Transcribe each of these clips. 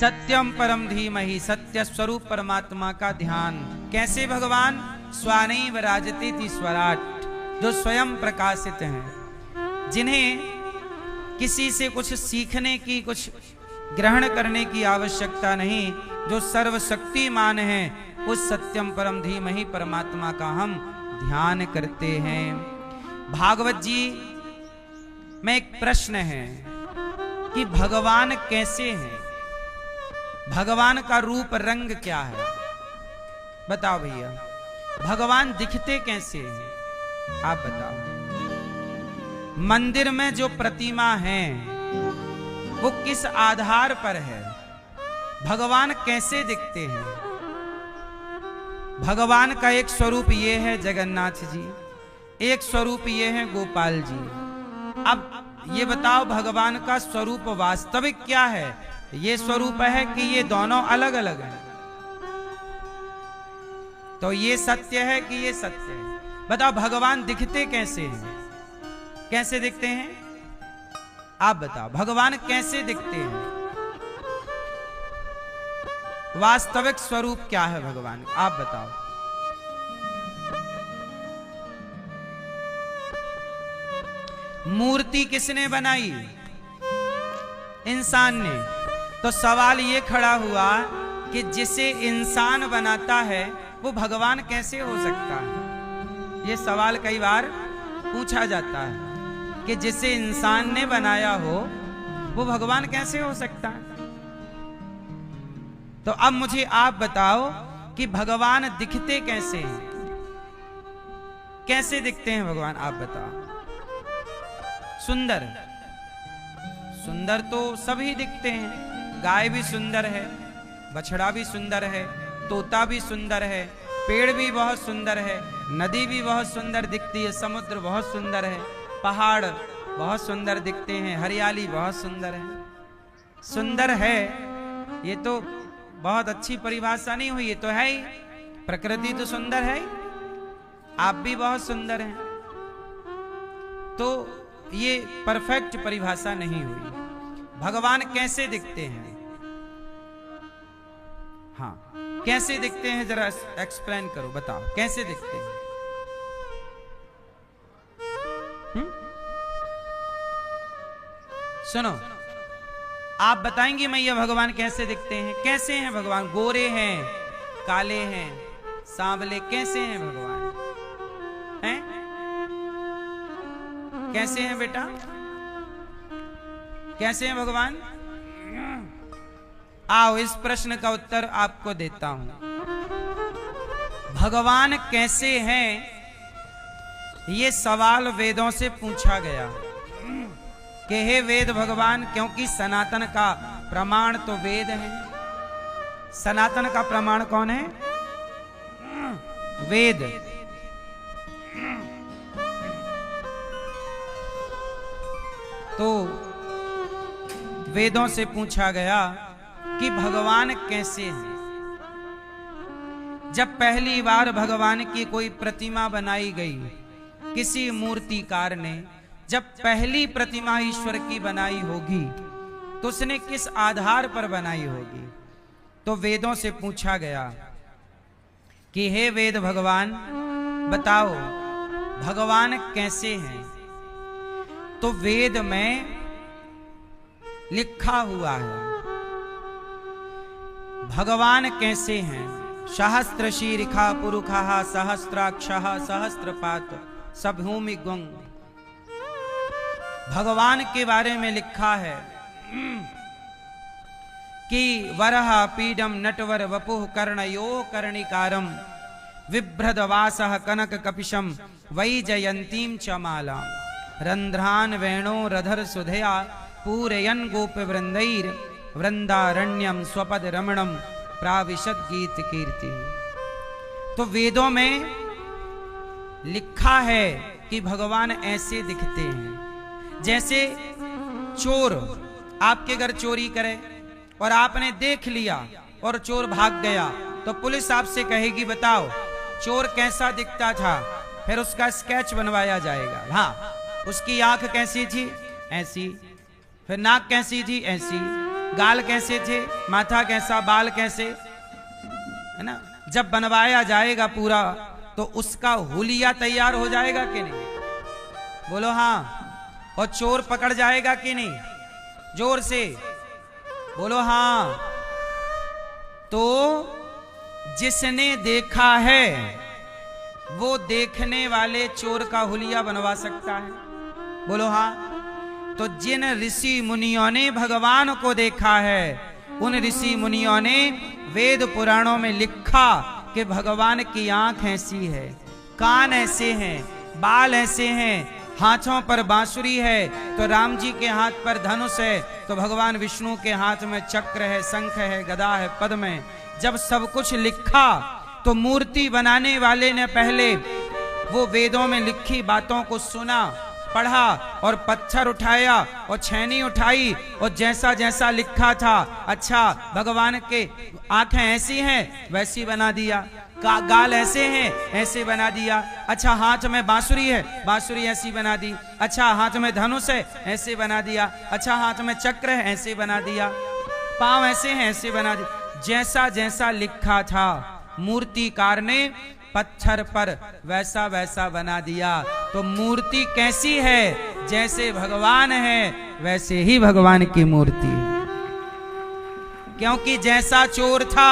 सत्यम परम धीमहि, सत्य स्वरूप परमात्मा का ध्यान। कैसे भगवान? स्वानैव राजतीति स्वराट, जो स्वयं प्रकाशित हैं, जिन्हें किसी से कुछ सीखने की, कुछ ग्रहण करने की आवश्यकता नहीं, जो सर्वशक्तिमान है, उस सत्यम परम धीमहि परमात्मा का हम ध्यान करते हैं। भागवत जी में एक प्रश्न है कि भगवान कैसे हैं, भगवान का रूप रंग क्या है? बताओ भैया, भगवान दिखते कैसे हैं? आप बताओ। मंदिर में जो प्रतिमा है वो किस आधार पर है? भगवान कैसे दिखते हैं? भगवान का एक स्वरूप ये है जगन्नाथ जी, एक स्वरूप ये है गोपाल जी। अब ये बताओ भगवान का स्वरूप वास्तविक क्या है? ये स्वरूप है कि ये दोनों अलग अलग हैं? तो ये सत्य है कि ये सत्य है? बताओ भगवान दिखते कैसे हैं? कैसे दिखते हैं? आप बताओ भगवान कैसे दिखते हैं? वास्तविक स्वरूप क्या है भगवान? आप बताओ। मूर्ति किसने बनाई? इंसान ने। तो सवाल ये खड़ा हुआ कि जिसे इंसान बनाता है वो भगवान कैसे हो सकता है? ये सवाल कई बार पूछा जाता है कि जिसे इंसान ने बनाया हो वो भगवान कैसे हो सकता है? तो अब मुझे आप बताओ कि भगवान दिखते कैसे हैं? कैसे दिखते हैं भगवान? आप बताओ। सुंदर, सुंदर तो सभी दिखते हैं। गाय भी सुंदर है, बछड़ा भी सुंदर है, तोता भी सुंदर है, पेड़ भी बहुत सुंदर है, नदी भी बहुत सुंदर दिखती है, समुद्र बहुत सुंदर है, पहाड़ बहुत सुंदर दिखते हैं, हरियाली बहुत सुंदर है। सुंदर है ये तो बहुत अच्छी परिभाषा नहीं हुई, ये तो है ही, प्रकृति तो सुंदर है, आप भी बहुत सुंदर हैं, तो ये परफेक्ट परिभाषा नहीं हुई। भगवान कैसे दिखते हैं? हाँ, कैसे दिखते हैं जरा एक्सप्लेन करो, बताओ कैसे दिखते हैं? सुनो, आप बताएंगे मैया भगवान कैसे दिखते हैं? कैसे हैं भगवान? गोरे हैं, काले हैं, सांवले, कैसे हैं भगवान? हैं? कैसे हैं बेटा? कैसे हैं भगवान? आओ इस प्रश्न का उत्तर आपको देता हूं। भगवान कैसे हैं ये सवाल वेदों से पूछा गया कि हे वेद भगवान, क्योंकि सनातन का प्रमाण तो वेद है। सनातन का प्रमाण कौन है? वेद। तो वेदों से पूछा गया कि भगवान कैसे हैं। जब पहली बार भगवान की कोई प्रतिमा बनाई गई, किसी मूर्तिकार ने जब पहली प्रतिमा ईश्वर की बनाई होगी तो उसने किस आधार पर बनाई होगी? तो वेदों से पूछा गया कि हे वेद भगवान बताओ भगवान कैसे हैं। तो वेद में लिखा हुआ है भगवान कैसे हैं। सहस्त्र शीरिखा पुरुखा सहस्त्राक्ष सहस्त्रपात सभूमि गुंग। भगवान के बारे में लिखा है कि वरह पीडम नटवर वपुः कर्णयो कर्णिकारम विभ्रदवासः कनक कपिशम वैजयंतीम च माला रंध्रान वेणो रधर सुधया पूरयन गोप वृंदैर वृंदारण्यम स्वपद रमणम प्राविशद गीत कीर्ति। तो वेदों में लिखा है कि भगवान ऐसे दिखते हैं। जैसे चोर आपके घर चोरी करे और आपने देख लिया और चोर भाग गया तो पुलिस आपसे कहेगी बताओ चोर कैसा दिखता था, फिर उसका स्केच बनवाया जाएगा। हाँ, उसकी आंख कैसी थी? ऐसी। फिर नाक कैसी थी? ऐसी। गाल कैसे थे, माथा कैसा, बाल कैसे, है ना। जब बनवाया जाएगा पूरा तो उसका हुलिया तैयार हो जाएगा कि नहीं, बोलो हाँ। और चोर पकड़ जाएगा कि नहीं, जोर से बोलो हाँ। तो जिसने देखा है वो देखने वाले चोर का हुलिया बनवा सकता है, बोलो हाँ। तो जिन ऋषि मुनियों ने भगवान को देखा है उन ऋषि मुनियों ने वेद पुराणों में लिखा कि भगवान की आंख ऐसी है, कान ऐसे हैं, बाल ऐसे हैं, हाथों पर बांसुरी है, तो राम जी के हाथ पर धनुष है, तो भगवान विष्णु के हाथ में चक्र है, शंख है, गदा है, पद्म है। जब सब कुछ लिखा तो मूर्ति बनाने वाले ने पहले वो वेदों में लिखी बातों को सुना, पढ़ा और पत्थर उठाया और छेनी उठाई और जैसा जैसा लिखा था, अच्छा भगवान के आंखें ऐसी हैं वैसी बना दिया, गाल ऐसे हैं ऐसे बना दिया, अच्छा हाथ में बांसुरी है, बांसुरी ऐसी बना दी, अच्छा हाथ में धनुष है ऐसे बना दिया, अच्छा हाथ में चक्र है ऐसे बना दिया, पांव ऐसे हैं ऐसे बना दिया। जैसा जैसा लिखा था मूर्तिकार ने पत्थर पर वैसा वैसा बना दिया। तो मूर्ति कैसी है, जैसे भगवान है वैसे ही भगवान की मूर्ति है, क्योंकि जैसा चोर था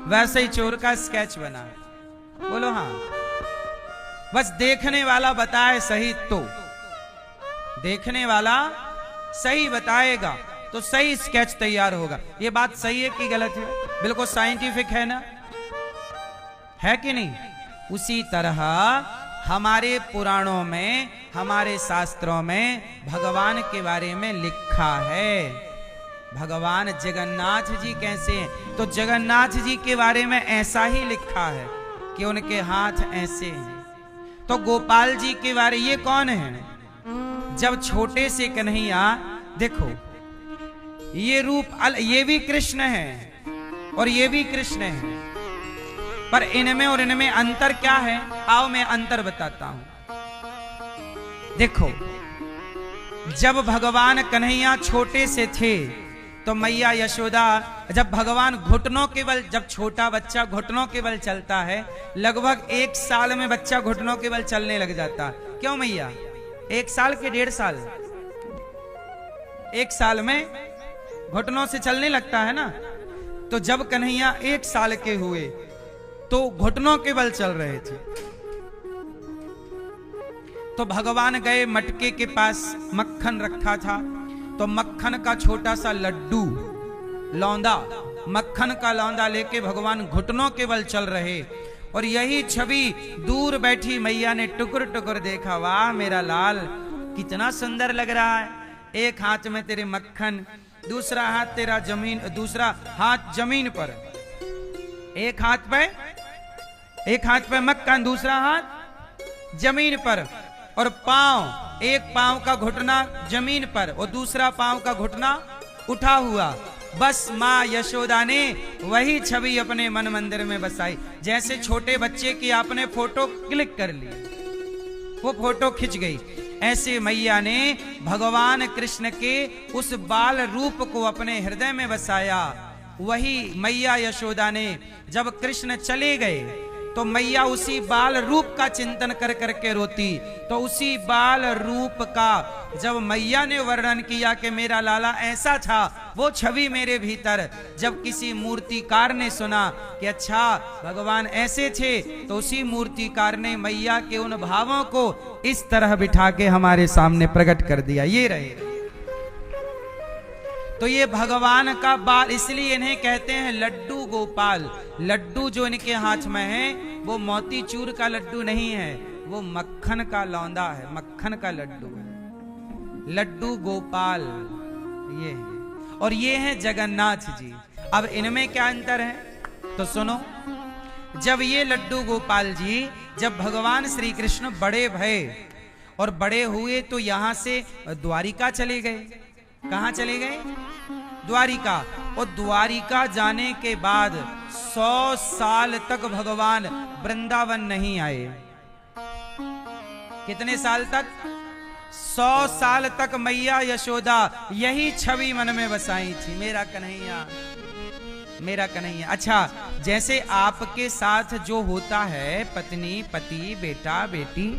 वैसे ही चोर का स्केच बना। बोलो हाँ। बस देखने वाला बताए सही, तो देखने वाला सही बताएगा तो सही स्केच तैयार होगा। ये बात सही है कि गलत है, बिल्कुल साइंटिफिक है ना, है कि नहीं। उसी तरह हमारे पुराणों में, हमारे शास्त्रों में भगवान के बारे में लिखा है। भगवान जगन्नाथ जी कैसे हैं, तो जगन्नाथ जी के बारे में ऐसा ही लिखा है कि उनके हाथ ऐसे हैं। तो गोपाल जी के बारे, ये कौन है, जब छोटे से कन्हैया, देखो ये रूप, ये भी कृष्ण है और ये भी कृष्ण है, पर इनमें और इनमें अंतर क्या है, आओ मैं अंतर बताता हूं। देखो जब भगवान कन्हैया छोटे से थे तो मैया यशोदा, जब भगवान घुटनों के बल, जब छोटा बच्चा घुटनों के बल चलता है, लगभग 1 साल में बच्चा घुटनों के बल चलने लग जाता। क्यों मैया, 1 साल के 1.5 साल, 1 साल में घुटनों से चलने लगता है ना। तो जब कन्हैया 1 साल के हुए तो घुटनों के बल चल रहे थे। तो भगवान गए, मटके के पास मक्खन रखा था, तो मक्खन का छोटा सा लड्डू, लौंदा, मक्खन का लौंदा लेके भगवान घुटनों के बल चल रहे। और यही छवि दूर बैठी मैया ने टुकुर टुकुर देखा, वाह मेरा लाल कितना सुंदर लग रहा है, एक हाथ में तेरे मक्खन, दूसरा हाथ तेरा जमीन, दूसरा हाथ जमीन पर, एक हाथ पे मक्खन, दूसरा हाथ जमीन पर, और पांव, एक पांव का घुटना जमीन पर और दूसरा पांव का घुटना उठा हुआ। बस माँ यशोदा ने वही छवि अपने मन मंदिर में बसाई। जैसे छोटे बच्चे की आपने फोटो क्लिक कर ली, वो फोटो खिंच गई, ऐसे मैया ने भगवान कृष्ण के उस बाल रूप को अपने हृदय में बसाया। वही मैया यशोदा ने जब कृष्ण चले गए तो मैया उसी बाल रूप का चिंतन कर करके रोती। तो उसी बाल रूप का जब मैया ने वर्णन किया कि मेरा लाला ऐसा था, वो छवि मेरे भीतर जब किसी मूर्तिकार ने सुना कि अच्छा भगवान ऐसे थे, तो उसी मूर्तिकार ने मैया के उन भावों को इस तरह बिठा के हमारे सामने प्रकट कर दिया। ये रहे। तो ये भगवान का बाल, इसलिए इन्हें कहते हैं लड्डू गोपाल। लड्डू जो इनके हाथ में है वो मोतीचूर का लड्डू नहीं है, वो मक्खन का लौंदा है, मक्खन का लड्डू है, लड्डू गोपाल ये है। और ये है जगन्नाथ जी। अब इनमें क्या अंतर है तो सुनो। जब ये लड्डू गोपाल जी, जब भगवान श्री कृष्ण बड़े भये और बड़े हुए तो यहां से द्वारिका चले गए। कहां चले गए? द्वारिका। और द्वारिका जाने के बाद 100 साल तक भगवान वृंदावन नहीं आए। कितने साल तक? 100 साल तक मैया यशोदा यही छवि मन में बसाई थी, मेरा कन्हैया, मेरा कन्हैया। अच्छा, जैसे आपके साथ जो होता है, पत्नी, पति, बेटा, बेटी,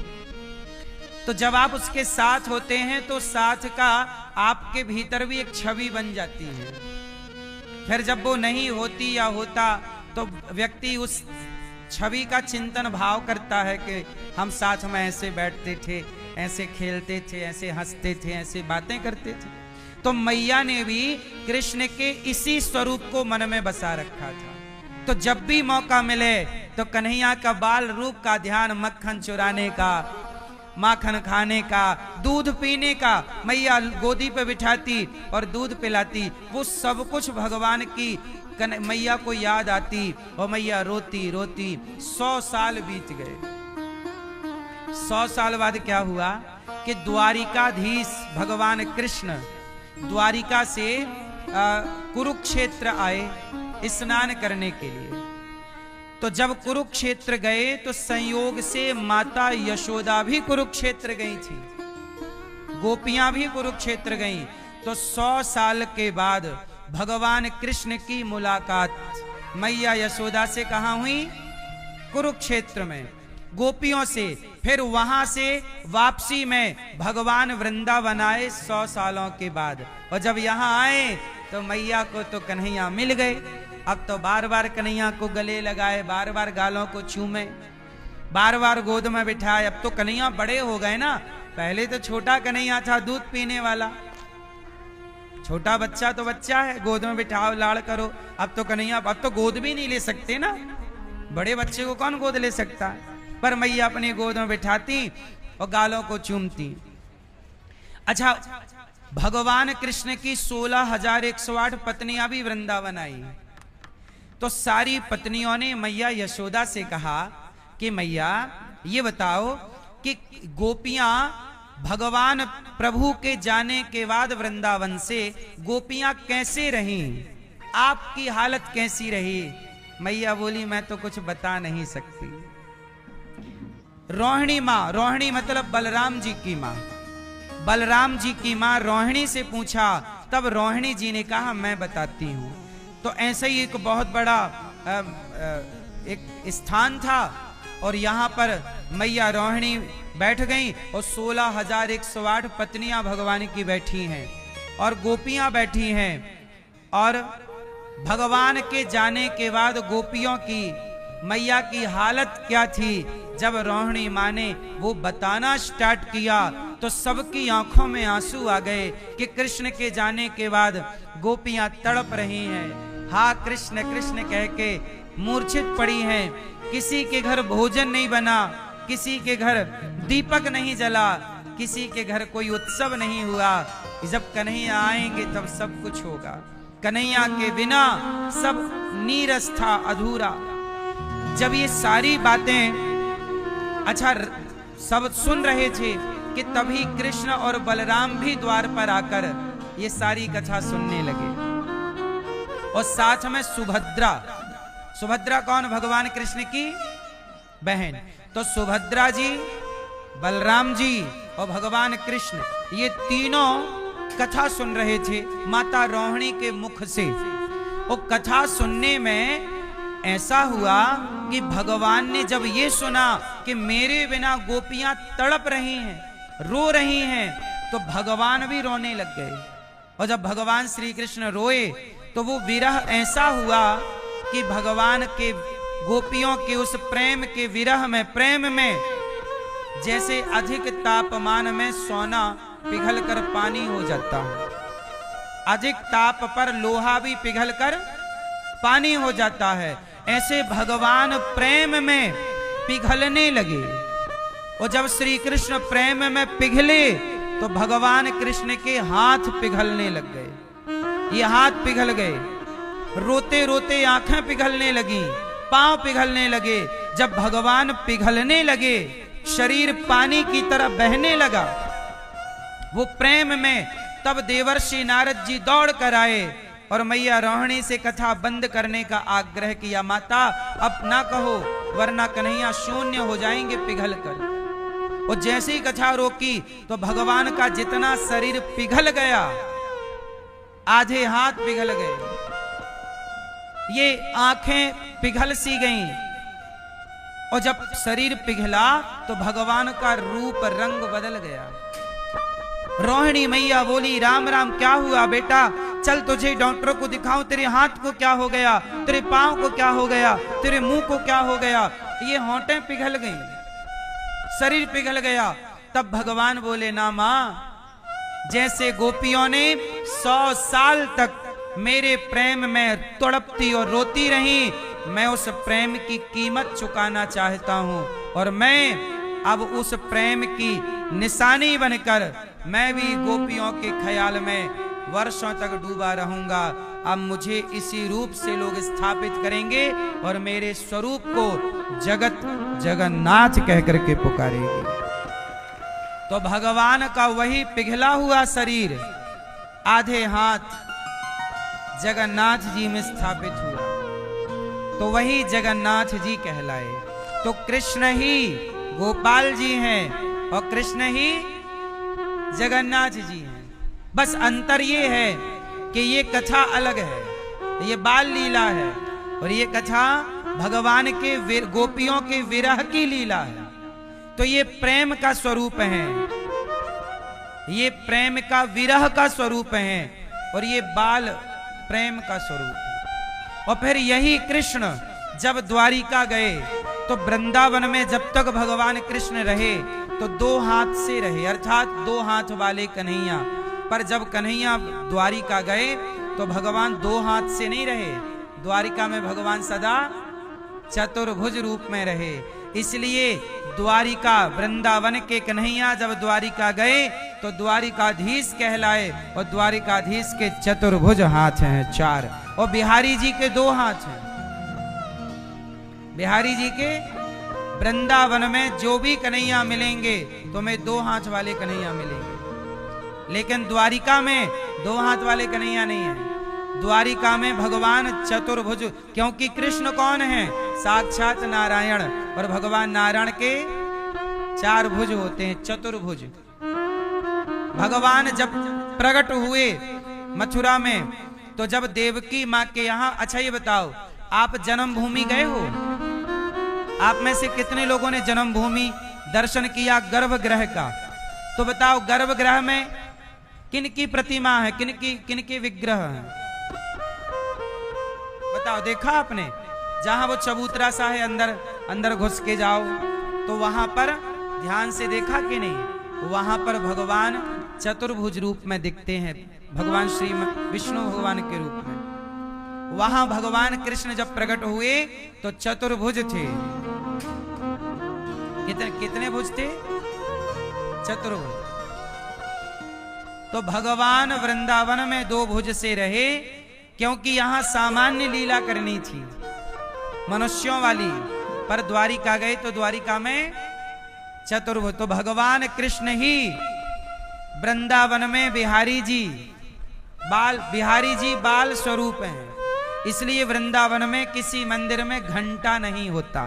तो जब आप उसके साथ होते हैं तो साथ का आपके भीतर भी एक छवि बन जाती है। फिर जब वो नहीं होती या होता तो व्यक्ति उस छवि का चिंतन भाव करता है कि हम साथ में ऐसे बैठते थे, ऐसे खेलते थे, ऐसे हंसते थे, ऐसे बातें करते थे। तो मैया ने भी कृष्ण के इसी स्वरूप को मन में बसा रखा था। तो जब भी मौका मिले तो कन्हैया का बाल रूप का ध्यान, मक्खन चुराने का, माखन खाने का, दूध पीने का, मैया गोदी पे बिठाती और दूध पिलाती, वो सब कुछ भगवान की मैया को याद आती और मैया रोती रोती। 100 साल बीत गए। 100 साल बाद क्या हुआ कि द्वारिकाधीश भगवान कृष्ण द्वारिका से कुरुक्षेत्र आए स्नान करने के लिए। तो जब कुरुक्षेत्र गए तो संयोग से माता यशोदा भी कुरुक्षेत्र गई थी, गोपियां भी कुरुक्षेत्र गईं। तो 100 साल के बाद भगवान कृष्ण की मुलाकात मैया यशोदा से कहां हुई? कुरुक्षेत्र में, गोपियों से। फिर वहां से वापसी में भगवान वृंदावन आए 100 सालों के बाद। और जब यहां आए तो मैया को तो कन्हैया मिल गए। अब तो बार बार कन्हैया को गले लगाए, बार बार गालों को चूमे, बार बार गोद में बिठाए। अब तो कन्हैया बड़े हो गए ना, पहले तो छोटा कन्हैया था, दूध पीने वाला। छोटा बच्चा तो बच्चा है, गोद में बिठाओ, लाड़ करो। अब तो कन्हैया, अब तो गोद भी नहीं ले सकते ना, बड़े बच्चे को कौन गोद ले सकता है। पर मैया अपनी गोद में बिठाती और गालों को चूमती। अच्छा, भगवान कृष्ण की 16,108 पत्नियां भी वृंदावन आई। तो सारी पत्नियों ने मैया यशोदा से कहा कि मैया ये बताओ कि गोपियां भगवान प्रभु के जाने के बाद वृंदावन से गोपियां कैसे रहीं, आपकी हालत कैसी रही? मैया बोली मैं तो कुछ बता नहीं सकती। रोहिणी माँ, रोहिणी मतलब बलराम जी की माँ, बलराम जी की माँ रोहिणी से पूछा, तब रोहिणी जी ने कहा मैं बताती हूँ। तो ऐसे ही एक बहुत बड़ा एक स्थान था और यहाँ पर मैया रोहिणी बैठ गईं और 16,108 पत्नियां भगवान की बैठी हैं और गोपियां बैठी हैं। और भगवान के जाने के बाद गोपियों की, मैया की हालत क्या थी, जब रोहिणी माँ ने वो बताना स्टार्ट किया तो सबकी आंखों में आंसू आ गए कि कृष्ण के जाने के बाद गोपियां तड़प रही हैं, हा कृष्ण कृष्ण कह के मूर्छित पड़ी हैं। किसी के घर भोजन नहीं बना, किसी के घर दीपक नहीं जला, किसी के घर कोई उत्सव नहीं हुआ। जब कन्हैया आएंगे तब सब कुछ होगा। कन्हैया के बिना सब नीरस था, अधूरा। जब ये सारी बातें अच्छा सब सुन रहे थे कि तभी कृष्ण और बलराम भी द्वार पर आकर ये सारी कथा सुनने लगे। और साथ में सुभद्रा, सुभद्रा कौन? भगवान कृष्ण की बहन। तो सुभद्रा जी, बलराम जी और भगवान कृष्ण ये तीनों कथा सुन रहे थे माता रोहिणी के मुख से। और कथा सुनने में ऐसा हुआ कि भगवान ने जब ये सुना कि मेरे बिना गोपियां तड़प रही हैं, रो रही हैं, तो भगवान भी रोने लग गए। और जब भगवान श्री कृष्ण रोए तो वो विरह ऐसा हुआ कि भगवान के गोपियों के उस प्रेम के विरह में, प्रेम में, जैसे अधिक तापमान में सोना पिघलकर पानी हो जाता है, अधिक ताप पर लोहा भी पिघलकर पानी हो जाता है, ऐसे भगवान प्रेम में पिघलने लगे। और जब श्री कृष्ण प्रेम में पिघले तो भगवान कृष्ण के हाथ पिघलने लग गए। ये हाथ पिघल गए, रोते रोते आंखें पिघलने लगी, पांव पिघलने लगे। जब भगवान पिघलने लगे, शरीर पानी की तरह बहने लगा वो प्रेम में, तब देवर्षि नारद जी दौड़ कर आए और मैया रोहिणी से कथा बंद करने का आग्रह किया। माता अब ना कहो वरना कन्हैया शून्य हो जाएंगे पिघल कर। और जैसे ही कथा रोकी तो भगवान का जितना शरीर पिघल गया, आधे हाथ पिघल गए, ये आंखें पिघल सी गईं। और जब शरीर पिघला तो भगवान का रूप रंग बदल गया। रोहिणी मैया बोली, राम राम क्या हुआ बेटा, चल तुझे डॉक्टर को दिखाऊं, तेरे हाथ को क्या हो गया, तेरे पांव को क्या हो गया, तेरे मुंह को क्या हो गया। ये होंठें पिघल गईं, शरीर पिघल गया। तब भगवान बोले, ना मां, जैसे गोपियों ने 100 साल तक मेरे प्रेम में तड़पती और रोती रही, मैं उस प्रेम की कीमत चुकाना चाहता हूं। और मैं अब उस प्रेम की निशानी बनकर मैं भी गोपियों के ख्याल में वर्षों तक डूबा रहूंगा। अब मुझे इसी रूप से लोग स्थापित करेंगे और मेरे स्वरूप को जगत जगन्नाथ कहकर के पुकारेंगे। तो भगवान का वही पिघला हुआ शरीर, आधे हाथ जगन्नाथ जी में स्थापित हुआ, तो वही जगन्नाथ जी कहलाए। तो कृष्ण ही गोपाल जी हैं और कृष्ण ही जगन्नाथ जी हैं। बस अंतर ये है कि ये कथा अलग है, ये बाल लीला है, और ये कथा भगवान के गोपियों के विरह की लीला है। तो ये प्रेम का स्वरूप है, ये प्रेम का विरह का स्वरूप है, और ये बाल प्रेम का स्वरूप है। और फिर यही कृष्ण जब द्वारिका गए तो वृंदावन में जब तक भगवान कृष्ण रहे तो 2 हाथ से रहे, अर्थात 2 हाथ वाले कन्हैया। पर जब कन्हैया द्वारिका गए तो भगवान 2 हाथ से नहीं रहे, द्वारिका में भगवान सदा चतुर्भुज रूप में रहे। इसलिए द्वारिका वृंदावन के कन्हैया जब द्वारिका गए तो द्वारिकाधीश कहलाए, और द्वारिकाधीश के चतुर्भुज हाथ हैं 4, और बिहारी जी के 2 हाथ हैं। बिहारी जी के वृंदावन में जो भी कन्हैया मिलेंगे तो में 2 हाथ वाले कन्हैया मिलेंगे, लेकिन द्वारिका में 2 हाथ वाले कन्हैया नहीं है। द्वारिका में भगवान चतुर्भुज, क्योंकि कृष्ण कौन है, साक्षात नारायण, और भगवान नारायण के 4 भुज होते हैं, चतुर्भुज। भगवान जब प्रकट हुए मथुरा में तो जब देवकी माँ के यहाँ, अच्छा ये बताओ आप जन्मभूमि गए हो? आप में से कितने लोगों ने जन्मभूमि दर्शन किया गर्भगृह का? तो बताओ गर्भगृह में किन की प्रतिमा है, किन के विग्रह हैं? बताओ, देखा आपने? जहां वो चबूतरा सा है, अंदर घुस के जाओ तो वहां पर ध्यान से देखा कि नहीं, वहां पर भगवान चतुर्भुज रूप में दिखते हैं, भगवान श्री विष्णु भगवान के रूप में। वहां भगवान कृष्ण जब प्रकट हुए तो चतुर्भुज थे। कितने भुज थे? चतुर्भुज। तो भगवान वृंदावन में 2 भुज से रहे, क्योंकि यहां सामान्य लीला करनी थी मनुष्यों वाली, पर द्वारिका गए तो द्वारिका में चतुर्भुज। तो भगवान कृष्ण ही वृंदावन में बिहारी जी बाल स्वरूप हैं। इसलिए वृंदावन में किसी मंदिर में घंटा नहीं होता।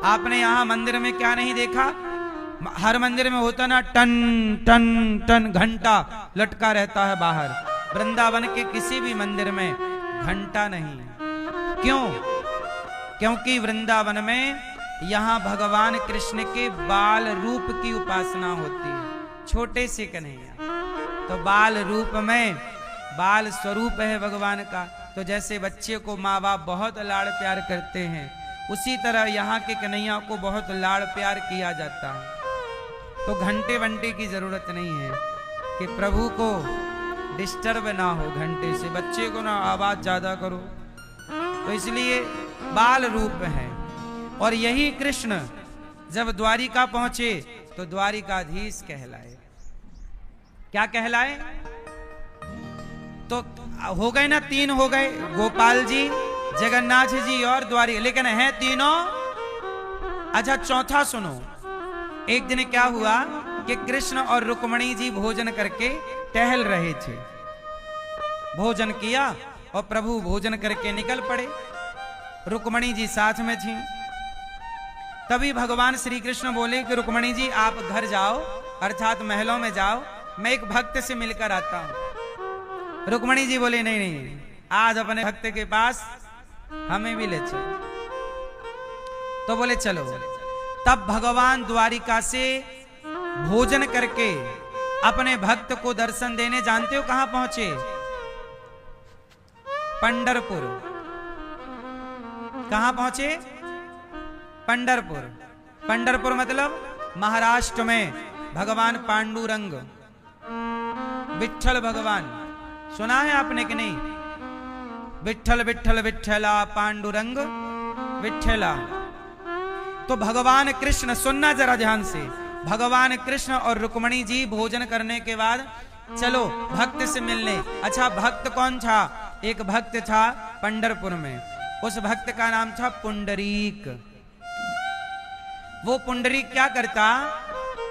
आपने यहां मंदिर में क्या नहीं देखा? हर मंदिर में होता ना, टन टन टन घंटा लटका रहता है बाहर। वृंदावन के किसी भी मंदिर में घंटा नहीं। क्यों? क्योंकि वृंदावन में यहां भगवान कृष्ण के बाल रूप की उपासना होती है, छोटे से कन्हैया। तो बाल रूप में बाल स्वरूप है भगवान का। तो जैसे बच्चे को माँ बाप बहुत लाड़ प्यार करते हैं, उसी तरह यहाँ के कन्हैया को बहुत लाड़ प्यार किया जाता है। तो घंटे वंटे की जरूरत नहीं है कि प्रभु को डिस्टर्ब ना हो घंटे से, बच्चे को ना आवाज ज्यादा करो। तो इसलिए बाल रूप है। और यही कृष्ण जब द्वारिका पहुंचे तो द्वारिकाधीश कहलाए। क्या कहलाए? तो हो गए ना, 3 हो गए, गोपाल जी, जगन्नाथ जी और द्वारिका, लेकिन है तीनों। अच्छा चौथा सुनो। एक दिन क्या हुआ कि कृष्ण और रुक्मणी जी भोजन करके टहल रहे थे। भोजन किया और प्रभु भोजन करके निकल पड़े, रुक्मणी जी साथ में थी। तभी भगवान श्री कृष्ण बोले कि रुक्मणी जी आप घर जाओ, अर्थात महलों में जाओ, मैं एक भक्त से मिलकर आता हूं। रुक्मणी जी बोले नहीं नहीं, आज अपने भक्त के पास हमें भी ले चलो। तो बोले चलो। तब भगवान द्वारिका से भोजन करके अपने भक्त को दर्शन देने, जानते हो कहां पहुंचे? पंढरपुर। कहां पहुंचे? पंढरपुर। पंढरपुर मतलब महाराष्ट्र में भगवान पांडुरंग, विठ्ठल भगवान, सुना है आपने कि नहीं? विठ्ठल विठ्ठल विठ्ठला पांडुरंग विठ्ठला। तो भगवान कृष्ण, सुनना जरा ध्यान से, भगवान कृष्ण और रुक्मणी जी भोजन करने के बाद चलो भक्त से मिलने। अच्छा, भक्त कौन था? एक भक्त था पंढरपुर में, उस भक्त का नाम था पुंडरीक। वो पुंडरीक क्या करता?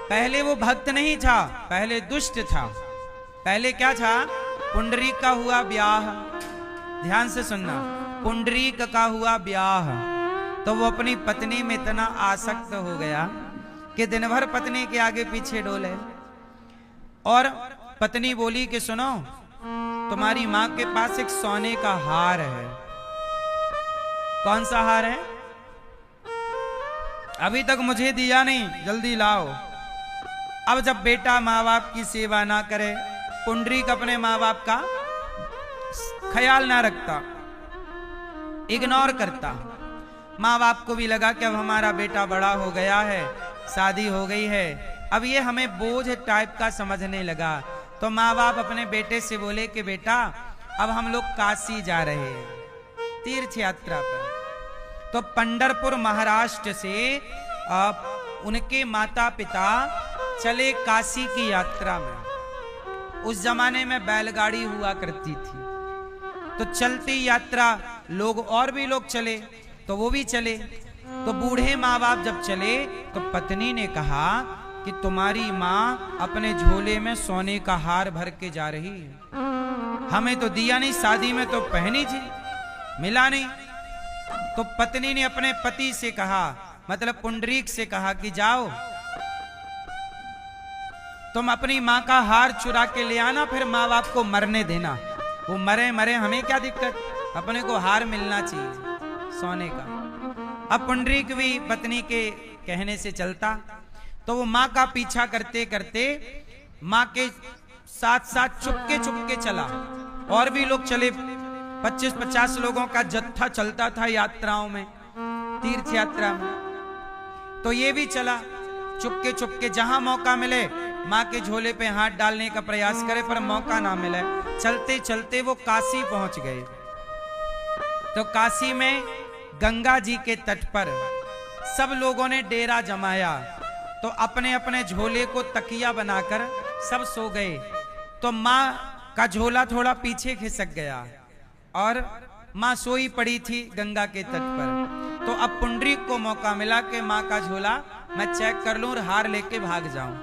पहले वो भक्त नहीं था, पहले दुष्ट था। पहले क्या था? पुंडरीक का हुआ ब्याह, ध्यान से सुनना, पुंडरीक का हुआ ब्याह। तो वो अपनी पत्नी में इतना आसक्त हो गया कि दिन भर पत्नी के आगे पीछे डोले। और पत्नी बोली कि सुनो, तुम्हारी मां के पास एक सोने का हार है। कौन सा हार है? अभी तक मुझे दिया नहीं, जल्दी लाओ। अब जब बेटा माँ बाप की सेवा ना करे, पुंडरीक अपने माँ बाप का ख्याल ना रखता, इग्नोर करता। माँ बाप को भी लगा कि अब हमारा बेटा बड़ा हो गया है, शादी हो गई है, अब ये हमें बोझ टाइप का समझने लगा। तो माँ बाप अपने बेटे से बोले कि बेटा अब हम लोग काशी जा रहे हैं, तीर्थ यात्रा पर। तो पंढरपुर महाराष्ट्र से उनके माता पिता चले काशी की यात्रा में। उस जमाने में बैलगाड़ी हुआ करती थी, तो चलती यात्रा लोग, और भी लोग चले तो वो भी चले। तो बूढ़े माँ बाप जब चले तो पत्नी ने कहा कि तुम्हारी माँ अपने झोले में सोने का हार भर के जा रही है, हमें तो दिया नहीं, शादी में तो पहनी थी, मिला नहीं। तो पत्नी ने अपने पति से कहा, मतलब पुंडरीक से कहा कि जाओ तुम अपनी माँ का हार चुरा के ले आना, फिर माँ बाप को मरने देना। वो मरे मरे, हमें क्या दिक्कत, अपने को हार मिलना चाहिए सोने का। अब पुंडरीक भी पत्नी के कहने से चलता, तो वो माँ का पीछा करते करते माँ के साथ साथ चुपके चुपके चला। और भी लोग चले, 25-50 लोगों का जत्था चलता था यात्राओं में, तीर्थ यात्रा में। तो ये भी चला चुपके चुपके, जहां मौका मिले माँ के झोले पे हाथ डालने का प्रयास करे, पर मौका ना मिले। चलते चलते वो काशी पहुंच गए। तो काशी में गंगा जी के तट पर सब लोगों ने डेरा जमाया, तो अपने अपने झोले को तकिया बनाकर सब सो गए। तो माँ का झोला थोड़ा पीछे खिसक गया और माँ सोई पड़ी थी गंगा के तट पर। तो अब पुंडरीक को मौका मिला कि माँ का झोला मैं चेक कर लूं और हार लेके भाग जाऊं।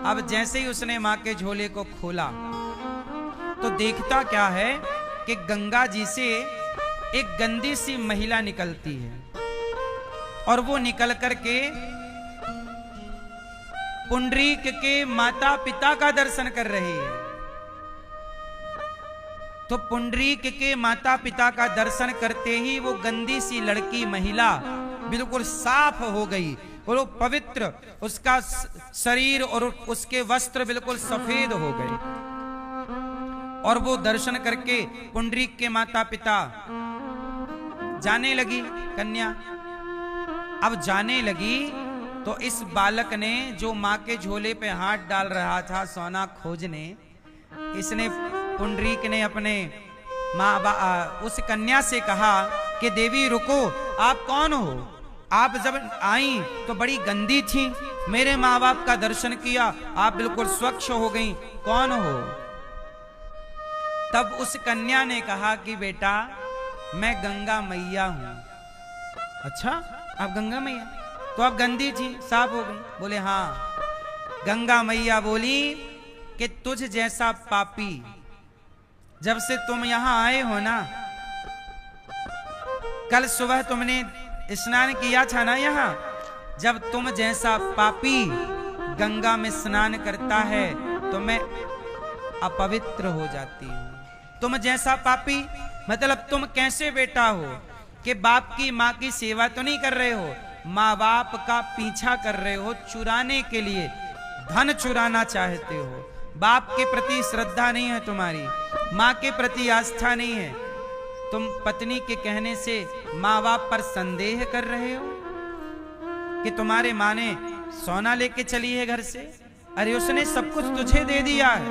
अब जैसे ही उसने माँ के झोले को खोला तो देखता क्या है कि गंगा जी से एक गंदी सी महिला निकलती है, और वो निकल करके पुंडरीक के माता पिता का दर्शन कर रही है। तो पुंडरीक के माता पिता का दर्शन करते ही वो गंदी सी लड़की महिला बिल्कुल साफ हो गई, वो पवित्र, उसका शरीर और उसके वस्त्र बिल्कुल सफेद हो गए। और वो दर्शन करके पुंडरीक के माता पिता जाने लगी कन्या। अब जाने लगी तो इस बालक ने, जो माँ के झोले पे हाथ डाल रहा था सोना खोजने, इसने, पुंडरीक ने अपने उस कन्या से कहा कि देवी रुको, आप कौन हो? आप जब आई तो बड़ी गंदी थी, मेरे माँ बाप का दर्शन किया, आप बिल्कुल स्वच्छ हो गई, कौन हो? तब उस कन्या ने कहा कि बेटा मैं गंगा मैया हूं। अच्छा, आप गंगा मैया? तो आप गंदी थी, साफ हो गई? बोले हाँ। गंगा मैया बोली कि तुझ जैसा पापी, जब से तुम यहां आए हो ना, कल सुबह तुमने स्नान किया था ना यहाँ, जब तुम जैसा पापी गंगा में स्नान करता है तो मैं अपवित्र हो जाती हूं। तुम जैसा पापी मतलब तुम कैसे बेटा हो कि बाप की माँ की सेवा तो नहीं कर रहे हो, माँ बाप का पीछा कर रहे हो, चुराने के लिए धन चुराना चाहते हो। बाप के प्रति श्रद्धा नहीं है तुम्हारी, माँ के प्रति आस्था नहीं है। तुम पत्नी के कहने से माँ बाप पर संदेह कर रहे हो कि तुम्हारे माँ ने सोना लेके चली है घर से। अरे उसने सब कुछ तुझे दे दिया है।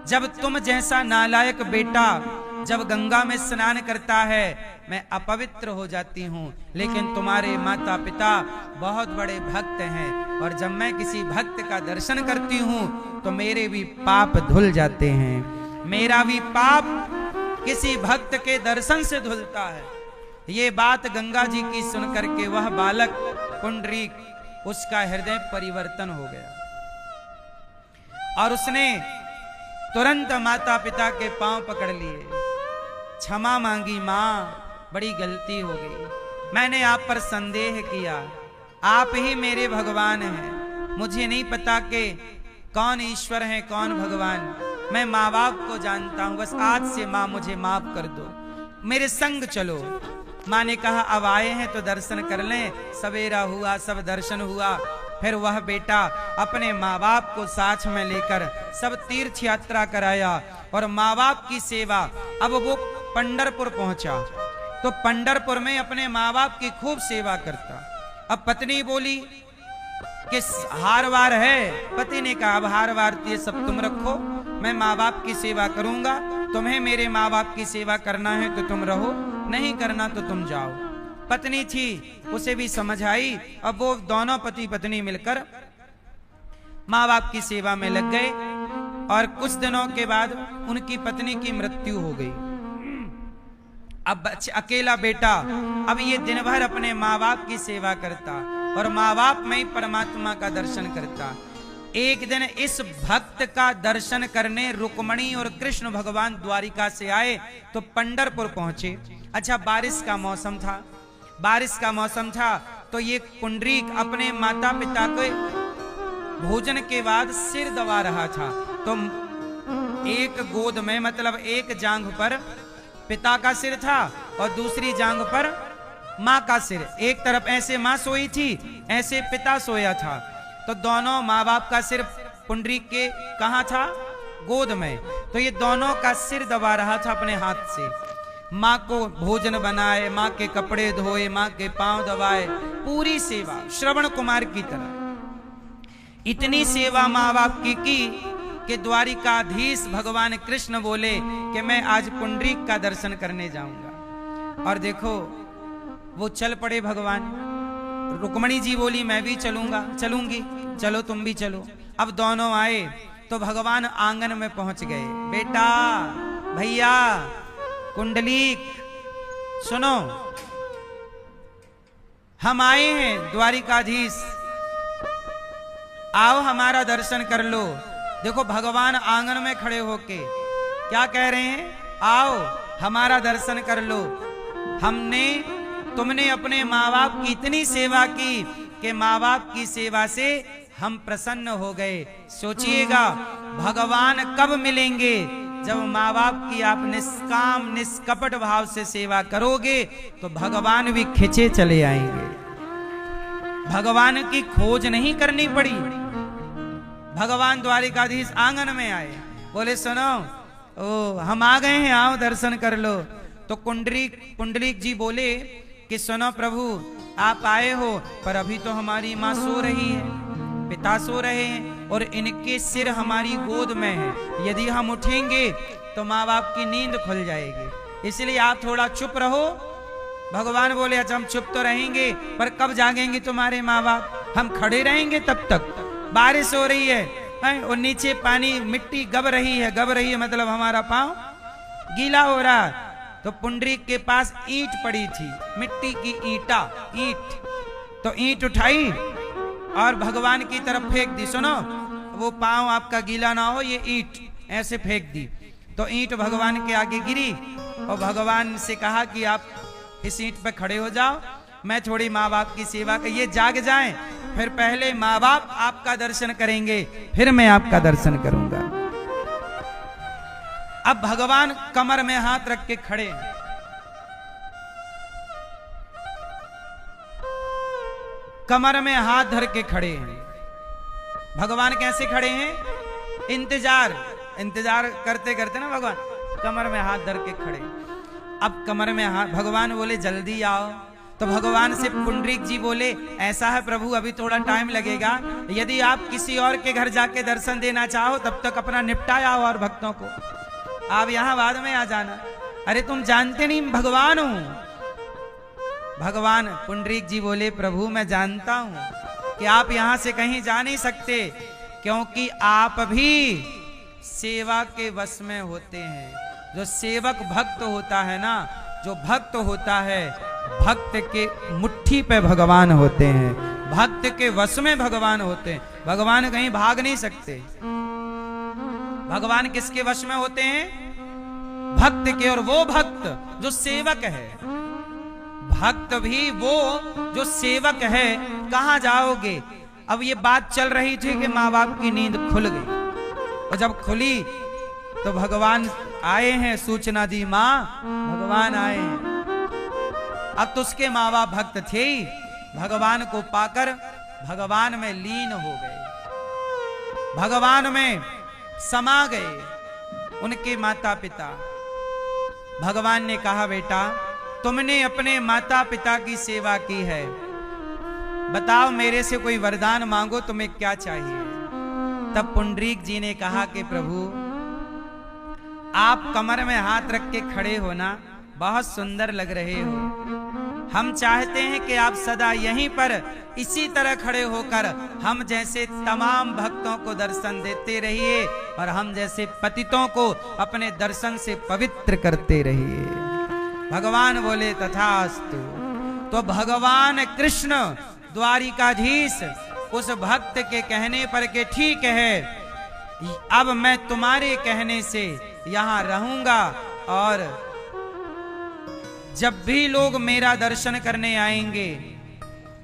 जब तुम जैसा नालायक बेटा जब गंगा में स्नान करता है मैं अपवित्र हो जाती हूँ, लेकिन तुम्हारे माता पिता बहुत बड़े भक्त हैं और जब मैं किसी भक्त का दर्शन करती हूँ तो मेरे भी पाप धुल जाते हैं। मेरा भी पाप किसी भक्त के दर्शन से धुलता है। ये बात गंगा जी की सुनकर के वह बालक पुंडरीक उसका हृदय परिवर्तन हो गया और उसने तुरंत माता पिता के पांव पकड़ लिए, क्षमा मांगी, मां बड़ी गलती हो गई, मैंने आप पर संदेह किया, आप ही मेरे भगवान हैं, मुझे नहीं पता कि कौन ईश्वर है कौन भगवान, मैं माँ बाप को जानता हूं, बस आज से माँ मुझे माफ कर दो, मेरे संग चलो। माँ ने कहा अब आए हैं तो दर्शन कर लें। सवेरा हुआ, सब दर्शन हुआ। फिर वह बेटा अपने माँ बाप को साथ में लेकर सब तीर्थ यात्रा कराया और माँ बाप की सेवा। अब वो पंढरपुर पहुंचा तो पंढरपुर में अपने माँ बाप की खूब सेवा करता। अब पत्नी बोली कि हार वार है, पति ने कहा अब हार वार ये सब तुम रखो, मैं माँ बाप की सेवा करूंगा, तुम्हें मेरे माँ बाप की सेवा करना है तो तुम रहो, नहीं करना तो तुम जाओ। पत्नी थी उसे भी समझ आई। अब वो दोनों पति पत्नी मिलकर माँ बाप की सेवा में लग गए और कुछ दिनों के बाद उनकी पत्नी की मृत्यु हो गई। अब अकेला बेटा अब ये दिन भर अपने माँ बाप की सेवा करता और माँ बाप में ही परमात्मा का दर्शन करता। एक दिन इस भक्त का दर्शन करने रुक्मणी और कृष्ण भगवान द्वारिका से आए तो पंढरपुर पहुंचे। अच्छा बारिश का मौसम था, बारिश का मौसम था तो ये पुंडरीक अपने माता पिता के भोजन के बाद सिर दबा रहा था। तो एक गोद में मतलब एक जांघ पर पिता का सिर था और दूसरी जांघ पर माँ का सिर। एक तरफ ऐसे माँ सोई थी, ऐसे पिता सोया था। तो दोनों माँ बाप का सिर पुंडरीक के कहाँ था? गोद में। तो ये दोनों का सिर दबा रहा था अपने हाथ से। माँ को भोजन बनाए, माँ के कपड़े धोए, माँ के पांव दबाए, पूरी सेवा श्रवण कुमार की तरह। इतनी सेवा माँ बाप की कि द्वारिकाधीश भगवान कृष्ण बोले कि मैं आज पुंडरीक का दर्शन करने जाऊंगा। और देखो वो चल पड़े भगवान। रुक्मणी जी बोली मैं भी चलूंगी, चलो तुम भी चलो। अब दोनों आए तो भगवान आंगन में पहुंच गए। बेटा, भैया, कुंडलीक सुनो, हम आए हैं द्वारिकाधीश, आओ हमारा दर्शन कर लो। देखो भगवान आंगन में खड़े होके क्या कह रहे हैं? आओ हमारा दर्शन कर लो। तुमने अपने माँ बाप की इतनी सेवा की कि माँ बाप की सेवा से हम प्रसन्न हो गए। सोचिएगा भगवान कब मिलेंगे? जब माँ बाप की आप निष्काम निष्कपट भाव से सेवा करोगे तो भगवान भी खिंचे चले आएंगे। भगवान की खोज नहीं करनी पड़ी। भगवान द्वारिकाधीश आंगन में आए, बोले सुनो, ओ हम आ गए हैं, आओ दर्शन कर लो। तो पुंडरीक जी बोले कि सुनो प्रभु, आप आए हो पर अभी तो हमारी माँ सो रही है, पिता सो रहे हैं और इनके सिर हमारी गोद में है। यदि हम उठेंगे तो माँ बाप की नींद खुल जाएगी, इसलिए आप थोड़ा चुप रहो। भगवान बोले अच्छा हम चुप तो रहेंगे पर कब जागेंगे तुम्हारे माँ बाप? हम खड़े रहेंगे तब तक। बारिश हो रही है और नीचे पानी मिट्टी गब रही है मतलब हमारा पाँव गीला हो रहा। तो पुंडरीक के पास ईंट पड़ी थी, मिट्टी की ईंट। तो ईंट उठाई और भगवान की तरफ फेंक दी। सुनो, वो पांव आपका गीला ना हो, ये ईंट ऐसे फेंक दी। तो ईंट भगवान के आगे गिरी और भगवान से कहा कि आप इस ईंट पे खड़े हो जाओ। मैं थोड़ी माँ बाप की सेवा कर, ये जाग जाएं, फिर पहले माँ बाप आपका दर्शन करेंगे, फिर मैं आपका दर्शन करूंगा। अब भगवान कमर में हाथ रख के खड़े हैं। कमर में हाथ धर के खड़े हैं। भगवान कैसे खड़े हैं? इंतजार करते करते ना भगवान कमर में हाथ धर के खड़े। अब कमर में हाथ, भगवान बोले जल्दी आओ, तो भगवान से पुंडरीक जी बोले ऐसा है प्रभु, अभी थोड़ा टाइम लगेगा, यदि आप किसी और के घर जाके दर्शन देना चाहो तब तक अपना निपटा आओ और भक्तों को, आप यहां बाद में आ जाना। अरे तुम जानते नहीं भगवान हूं। भगवान पुंडरीक जी बोले प्रभु मैं जानता हूं कि आप यहां से कहीं जा नहीं सकते, क्योंकि आप भी सेवा के वश में होते हैं। जो सेवक भक्त होता है ना, जो भक्त होता है, भक्त के मुट्ठी पे भगवान होते हैं, भक्त के वश में भगवान होते हैं। भगवान कहीं भाग नहीं सकते। भगवान किसके वश में होते हैं? भक्त के। और वो भक्त जो सेवक है, भक्त भी वो जो सेवक है। कहां जाओगे? अब ये बात चल रही थी कि माँ बाप की नींद खुल गई, और जब खुली तो भगवान आए हैं, सूचना दी माँ भगवान आए हैं। अब तो उसके माँ बाप भक्त थे ही, भगवान को पाकर भगवान में लीन हो गए, भगवान में समा गए उनके माता पिता। भगवान ने कहा बेटा तुमने अपने माता पिता की सेवा की है, बताओ मेरे से कोई वरदान मांगो, तुम्हें क्या चाहिए? तब पुंडरीक जी ने कहा कि प्रभु आप कमर में हाथ रख के खड़े हो ना, बहुत सुंदर लग रहे हो। हम चाहते हैं कि आप सदा यहीं पर इसी तरह खड़े होकर हम जैसे तमाम भक्तों को दर्शन देते रहिए, और हम जैसे पतितों को अपने दर्शन से पवित्र करते रहिए। भगवान बोले तथास्तु। तो भगवान कृष्ण द्वारिकाधीश उस भक्त के कहने पर के ठीक है, अब मैं तुम्हारे कहने से यहां रहूंगा, और जब भी लोग मेरा दर्शन करने आएंगे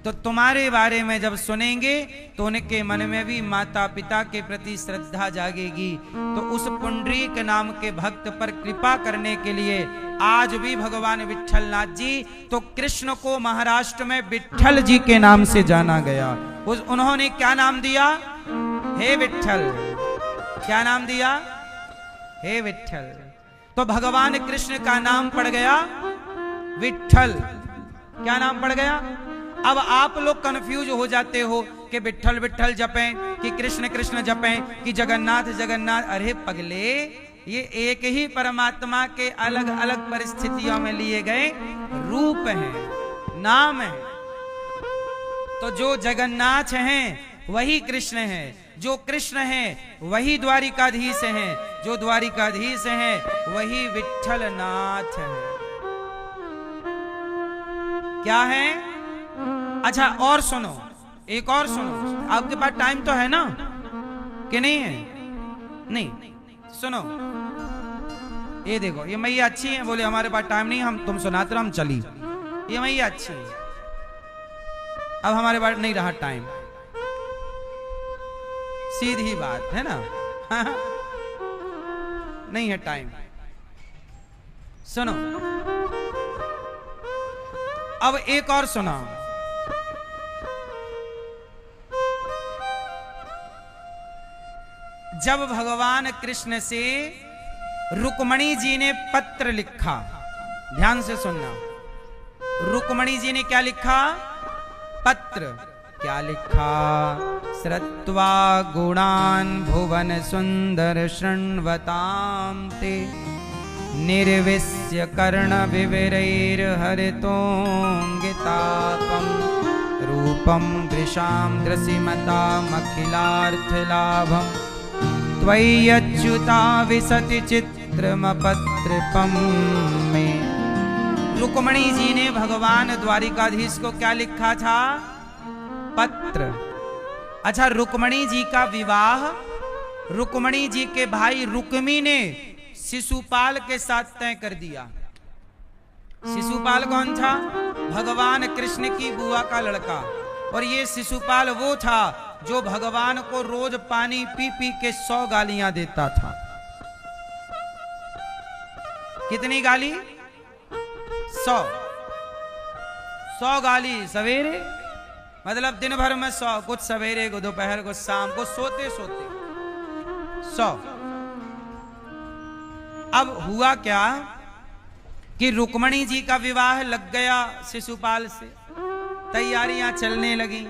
तो तुम्हारे बारे में जब सुनेंगे तो उनके मन में भी माता पिता के प्रति श्रद्धा जागेगी। तो उस पुंडरीक नाम के भक्त पर कृपा करने के लिए आज भी भगवान विट्ठलनाथ जी, तो कृष्ण को महाराष्ट्र में विट्ठल जी के नाम से जाना गया। उन्होंने क्या नाम दिया? हे विट्ठल। क्या नाम दिया? हे विट्ठल। तो भगवान कृष्ण का नाम पड़ गया विट्ठल। क्या नाम पड़ गया? अब आप लोग कंफ्यूज हो जाते हो कि विट्ठल विट्ठल जपें कि कृष्ण कृष्ण जपें कि जगन्नाथ जगन्नाथ। अरे पगले, ये एक ही परमात्मा के अलग अलग परिस्थितियों में लिए गए रूप हैं, नाम है। तो जो जगन्नाथ हैं वही कृष्ण हैं, जो कृष्ण हैं वही द्वारिकाधीश हैं, जो द्वारिकाधीश हैं वही विट्ठलनाथ हैं। क्या है? अच्छा और सुनो, एक और सुनो। आपके पास टाइम तो है ना कि नहीं है? नहीं, सुनो। ये देखो, ये मैया अच्छी है। बोले हमारे पास टाइम नहीं, हम तुम सुनाते रहो, हम चली। ये मैया अच्छी है। अब हमारे पास नहीं रहा टाइम, सीधी बात है ना। नहीं है टाइम। सुनो, अब एक और सुना। जब भगवान कृष्ण से रुक्मणी जी ने पत्र लिखा, ध्यान से सुनना, रुक्मणी जी ने क्या लिखा? पत्र। क्या लिखा? श्रुत्वा गुणान् भुवन सुंदर शृण्वतां ते निर्विश्य कर्ण विविरैर्हरितोऽङ्गितापं रूपं दृशां दृशिमतामखिलार्थलाभं त्वय्यच्युता विशति चित्रमपत्रिपं मे। रुक्मणी जी ने भगवान द्वारिकाधीश को क्या लिखा था? पत्र। अच्छा, रुक्मणी जी का विवाह रुक्मणी जी के भाई रुक्मी ने शिशुपाल के साथ तय कर दिया। शिशुपाल कौन था? भगवान कृष्ण की बुआ का लड़का। और ये शिशुपाल वो था जो भगवान को रोज पानी पी पी के 100 गालियां देता था। कितनी गाली? 100 गाली सवेरे, मतलब दिन भर में 100, कुछ सवेरे को, दोपहर को, शाम को, सोते सोते 100। अब हुआ क्या कि रुक्मणी जी का विवाह लग गया शिशुपाल से, तैयारियां चलने लगी।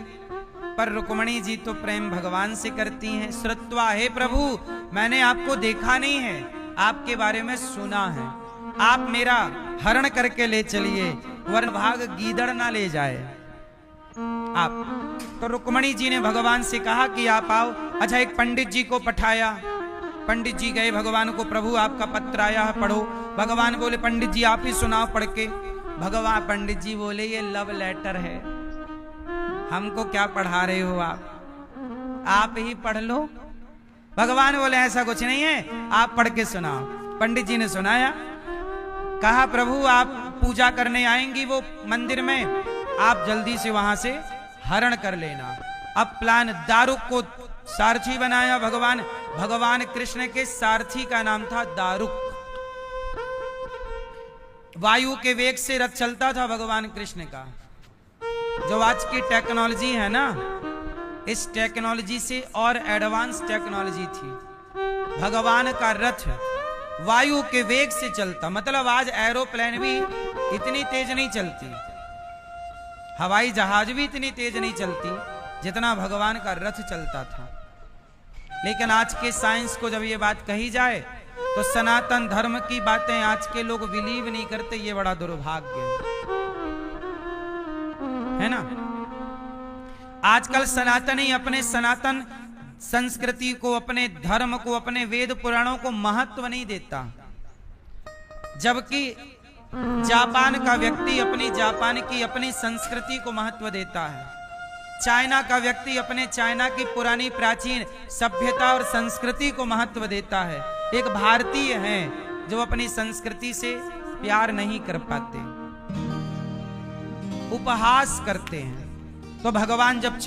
पर रुक्मणी जी तो प्रेम भगवान से करती हैं। श्रुत्वा, हे प्रभु मैंने आपको देखा नहीं है, आपके बारे में सुना है, आप मेरा हरण करके ले चलिए, वर्ण भाग गीदड़ ना ले जाए आप। तो रुक्मणी जी ने भगवान से कहा कि आप आओ। अच्छा, एक पंडित जी को पठाया। पंडित जी गए भगवान को, प्रभु आपका पत्र आया है, पढ़ो। भगवान बोले पंडित जी आप ही सुनाओ पढ़ के। भगवान पंडित जी बोले ये लव लेटर है, हमको क्या पढ़ा रहे हो आप ही पढ़ लो। भगवान बोले ऐसा कुछ नहीं है, आप पढ़ के सुनाओ। पंडित जी ने सुनाया। कहा प्रभु आप पूजा करने आएंगी वो मंदिर में, आप जल्दी से वहां से हरण कर लेना। अब प्लान, दारुक को सारथी बनाया भगवान कृष्ण के सारथी का नाम था दारुक। वायु के वेग से रथ चलता था भगवान कृष्ण का। जो आज की टेक्नोलॉजी है ना, इस टेक्नोलॉजी से और एडवांस टेक्नोलॉजी थी। भगवान का रथ वायु के वेग से चलता, मतलब आज एरोप्लेन भी इतनी तेज नहीं चलती, हवाई जहाज भी इतनी तेज नहीं चलती जितना भगवान का रथ चलता था। लेकिन आज के साइंस को जब ये बात कही जाए तो सनातन धर्म की बातें आज के लोग बिलीव नहीं करते, ये बड़ा दुर्भाग्य है ना। आजकल सनातनी अपने सनातन संस्कृति को, अपने धर्म को, अपने वेद पुराणों को महत्व नहीं देता, जबकि जापान का व्यक्ति अपनी जापान की अपनी संस्कृति को महत्व देता है। चाइना का व्यक्ति अपने चाइना की पुरानी प्राचीन सभ्यता और संस्कृति को महत्व देता है। एक भारतीय है जो अपनी संस्कृति से प्यार नहीं कर पाते, उपहास करते हैं। तो भगवान जब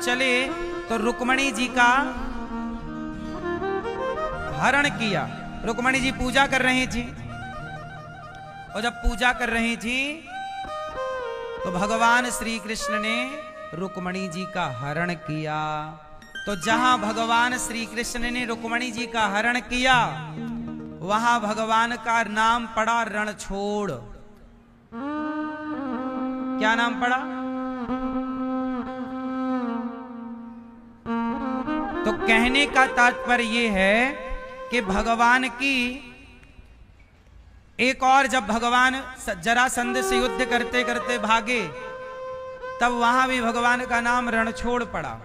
चले तो रुक्मणी जी का हरण किया। रुक्मणी जी पूजा कर रही थी, और जब पूजा कर रही थी तो भगवान श्री कृष्ण ने रुक्मणी जी का हरण किया। तो जहां भगवान श्री कृष्ण ने रुक्मणी जी का हरण किया, वहां भगवान का नाम पड़ा रणछोड़। क्या नाम पड़ा? तो कहने का तात्पर्य यह है कि भगवान की एक और, जब भगवान जरासंध से युद्ध करते करते भागे, तब वहां भी भगवान का नाम रणछोड़ पड़ा।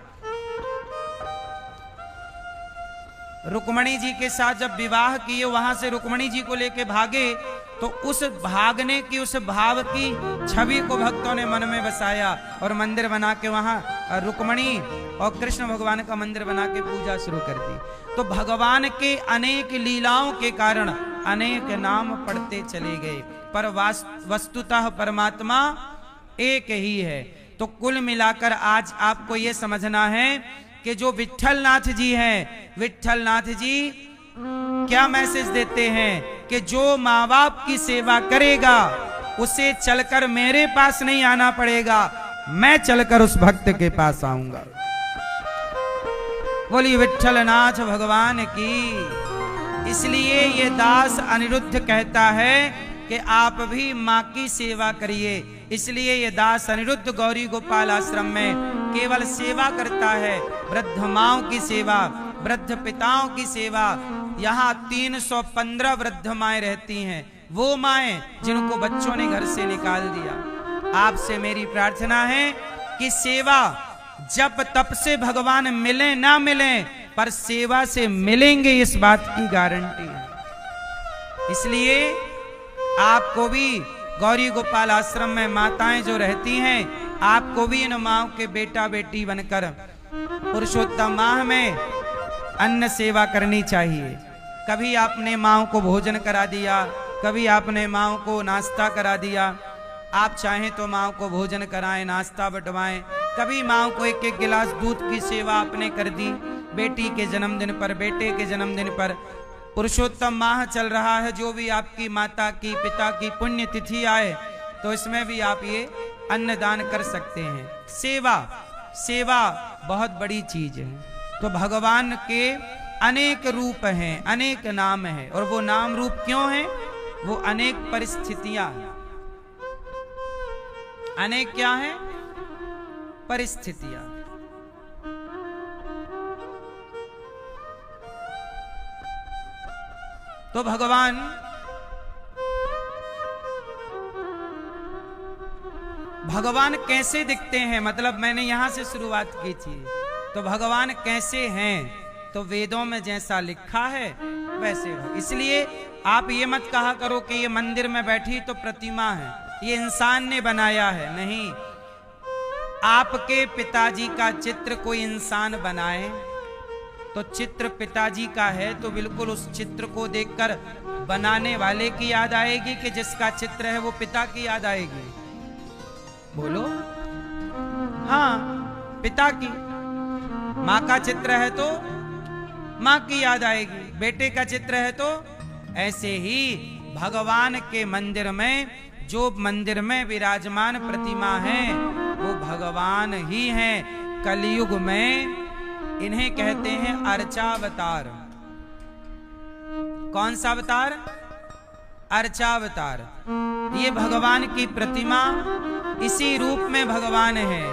रुक्मणी जी के साथ जब विवाह किए, वहां से रुक्मणी जी को लेके भागे, तो उस भागने की, उस भाव की छवि को भक्तों ने मन में बसाया और मंदिर बना के वहां रुक्मणी और कृष्ण भगवान का मंदिर बना के पूजा शुरू कर दी। तो भगवान के अनेक लीलाओं के कारण अनेक नाम पढ़ते चले गए, पर वस्तुतः परमात्मा एक ही है। तो कुल मिलाकर आज आपको यह समझना है कि जो विट्ठलनाथ जी हैं, विट्ठलनाथ जी क्या मैसेज देते हैं कि जो माँ बाप की सेवा करेगा उसे चलकर मेरे पास नहीं आना पड़ेगा, मैं चलकर उस भक्त के पास आऊंगा। बोलिए विट्ठलनाथ भगवान की। इसलिए ये दास अनिरुद्ध कहता है कि आप भी माँ की सेवा करिए। इसलिए ये दास अनिरुद्ध गौरी गोपाल आश्रम में केवल सेवा करता है, वृद्ध माओं की सेवा, वृद्ध पिताओं की सेवा। यहाँ 315 वृद्ध माएं रहती हैं, वो माएं जिनको बच्चों ने घर से निकाल दिया। आपसे मेरी प्रार्थना है कि सेवा जप तप से भगवान मिले ना मिले, पर सेवा से मिलेंगे, इस बात की गारंटी है। इसलिए आपको भी गौरी गोपाल आश्रम में माताएं जो रहती हैं, आपको भी इन माओं के बेटा बेटी बनकर पुरुषोत्तम माह में अन्न सेवा करनी चाहिए। कभी आपने माओं को भोजन करा दिया, कभी आपने माँ को नाश्ता करा दिया, आप चाहें तो माँ को भोजन कराएं, नाश्ता बंटवाएं। कभी माँ को एक एक गिलास दूध की सेवा आपने कर दी। बेटी के जन्मदिन पर, बेटे के जन्मदिन पर, पुरुषोत्तम माह चल रहा है, जो भी आपकी माता की, पिता की पुण्य तिथि आए तो इसमें भी आप ये अन्नदान कर सकते हैं। सेवा, सेवा बहुत बड़ी चीज है। तो भगवान के अनेक रूप हैं, अनेक नाम हैं, और वो नाम रूप क्यों हैं? वो अनेक परिस्थितियां हैं। अनेक क्या हैं? परिस्थितियां। तो भगवान कैसे दिखते हैं? मतलब मैंने यहां से शुरुआत की थी। तो भगवान कैसे हैं? तो वेदों में जैसा लिखा है वैसे हो। इसलिए आप ये मत कहा करो कि ये मंदिर में बैठी तो प्रतिमा है, ये इंसान ने बनाया है। नहीं, आपके पिताजी का चित्र कोई इंसान बनाए तो चित्र पिताजी का है, तो बिल्कुल उस चित्र को देखकर बनाने वाले की याद आएगी कि जिसका चित्र है वो पिता की याद आएगी? बोलो। हाँ, पिता की। माँ का चित्र है तो माँ की याद आएगी, बेटे का चित्र है तो। ऐसे ही भगवान के मंदिर में, जो मंदिर में विराजमान प्रतिमा है वो भगवान ही हैं। कलयुग में इन्हें कहते हैं अर्चावतार। कौन सा अवतार? अर्चावतार। ये भगवान की प्रतिमा इसी रूप में भगवान है।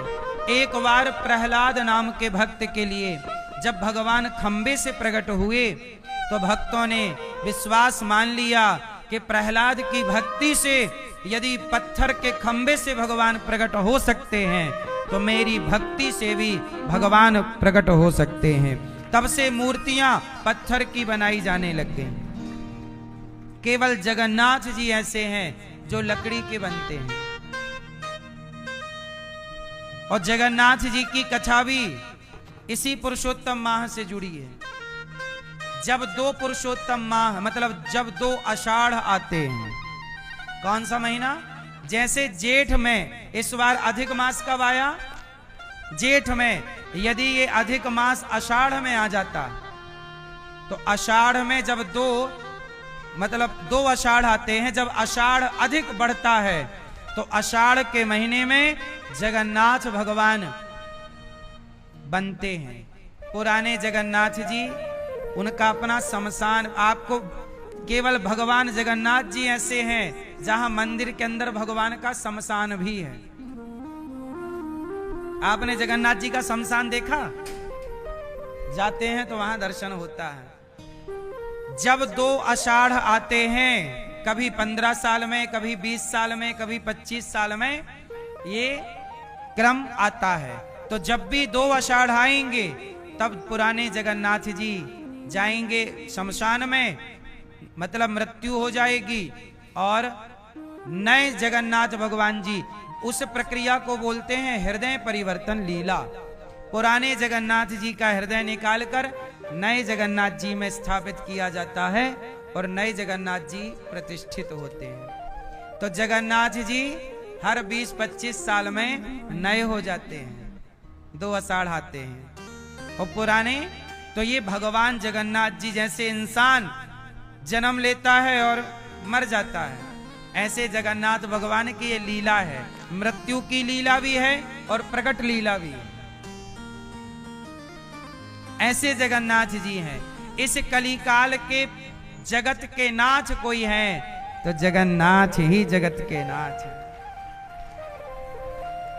एक बार प्रहलाद नाम के भक्त के लिए जब भगवान खंबे से प्रकट हुए तो भक्तों ने विश्वास मान लिया कि प्रहलाद की भक्ति से यदि पत्थर के खंबे से भगवान प्रकट हो सकते हैं तो मेरी भक्ति से भी भगवान प्रकट हो सकते हैं। तब से मूर्तियां पत्थर की बनाई जाने लग गई। केवल जगन्नाथ जी ऐसे हैं जो लकड़ी के बनते हैं। और जगन्नाथ जी की कथा भी इसी पुरुषोत्तम माह से जुड़ी है। जब दो पुरुषोत्तम माह, मतलब जब दो आषाढ़ आते हैं। कौन सा महीना? जैसे जेठ में, इस बार अधिक मास कब आया? जेठ में। यदि ये अधिक मास आषाढ़ में आ जाता तो आषाढ़ में जब दो आषाढ़ आते हैं, जब आषाढ़ अधिक बढ़ता है तो आषाढ़ के महीने में जगन्नाथ भगवान बनते हैं। पुराने जगन्नाथ जी, उनका अपना शमशान। आपको केवल भगवान जगन्नाथ जी ऐसे हैं जहां मंदिर के अंदर भगवान का शमशान भी है। आपने जगन्नाथ जी का शमशान देखा? जाते हैं तो वहां दर्शन होता है। जब दो आषाढ़ आते हैं, कभी 15 साल में, कभी 20 साल में, कभी 25 साल में, ये क्रम आता है। तो जब भी दो आषाढ़ आएंगे तब पुराने जगन्नाथ जी जाएंगे शमशान में, मतलब मृत्यु हो जाएगी, और नए जगन्नाथ भगवान जी, उस प्रक्रिया को बोलते हैं हृदय परिवर्तन लीला। पुराने जगन्नाथ जी का हृदय निकालकर नए जगन्नाथ जी में स्थापित किया जाता है और नए जगन्नाथ जी प्रतिष्ठित होते हैं। तो जगन्नाथ जी हर 20-25 साल में नए हो जाते हैं, दो आषाढ़ आते हैं। और पुराने तो ये भगवान जगन्नाथ जी जैसे इंसान जन्म लेता है और मर जाता है, ऐसे जगन्नाथ भगवान की ये लीला है। मृत्यु की लीला भी है और प्रकट लीला भी है। ऐसे जगन्नाथ जी हैं। इस कलिकाल के जगत के नाथ कोई है तो जगन्नाथ ही जगत के नाथ है।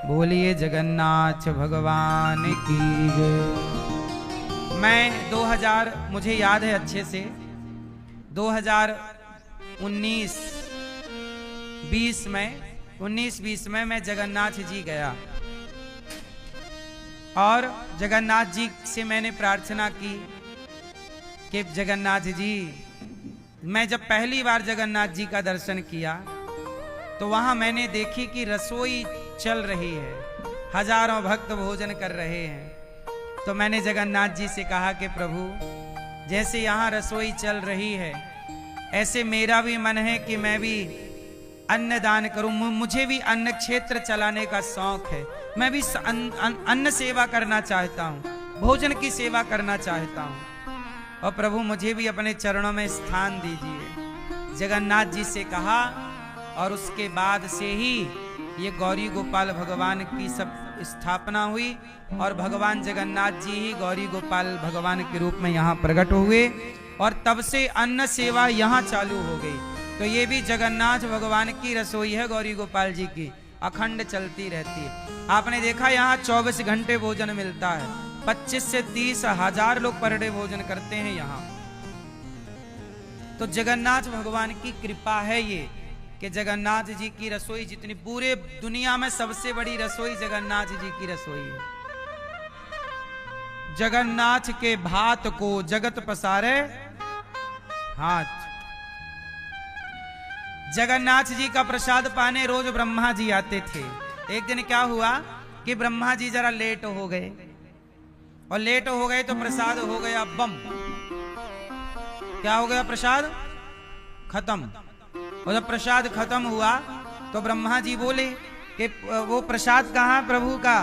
बोलिए जगन्नाथ भगवान की जय। मैं मुझे याद है अच्छे से, 19-20 में मैं जगन्नाथ जी गया और जगन्नाथ जी से मैंने प्रार्थना की कि जगन्नाथ जी, मैं जब पहली बार जगन्नाथ जी का दर्शन किया तो वहां मैंने देखी कि रसोई चल रही है, हजारों भक्त भोजन कर रहे हैं। तो मैंने जगन्नाथ जी से कहा कि प्रभु, जैसे यहाँ रसोई चल रही है, ऐसे मेरा भी मन है कि मैं भी अन्न दान करूं, मुझे भी अन्न क्षेत्र चलाने का शौक है, मैं भी अन्न सेवा करना चाहता हूं, भोजन की सेवा करना चाहता हूं, और प्रभु मुझे भी अपने चरणों में स्थान दीजिए। जगन्नाथ जी से कहा, और उसके बाद से ही ये गौरी गोपाल भगवान की सब स्थापना हुई, और भगवान जगन्नाथ जी ही गौरी गोपाल भगवान के रूप में यहाँ प्रकट हुए, और तब से अन्न सेवा यहाँ चालू हो गई। तो ये भी जगन्नाथ भगवान की रसोई है, गौरी गोपाल जी की अखंड चलती रहती है। आपने देखा यहाँ 24 घंटे भोजन मिलता है, 25 से 30 हजार लोग पर डे भोजन करते हैं यहाँ। तो जगन्नाथ भगवान की कृपा है ये कि जगन्नाथ जी की रसोई जितनी पूरे दुनिया में सबसे बड़ी रसोई जगन्नाथ जी की रसोई है। जगन्नाथ के भात को जगत पसारे हाथ। जगन्नाथ जी का प्रसाद पाने रोज ब्रह्मा जी आते थे। एक दिन क्या हुआ कि ब्रह्मा जी जरा लेट हो गए, और लेट हो गए तो प्रसाद हो गया बम। क्या हो गया? प्रसाद खत्म। और जब प्रसाद खत्म हुआ तो ब्रह्मा जी बोले कि वो प्रसाद कहाँ प्रभु का?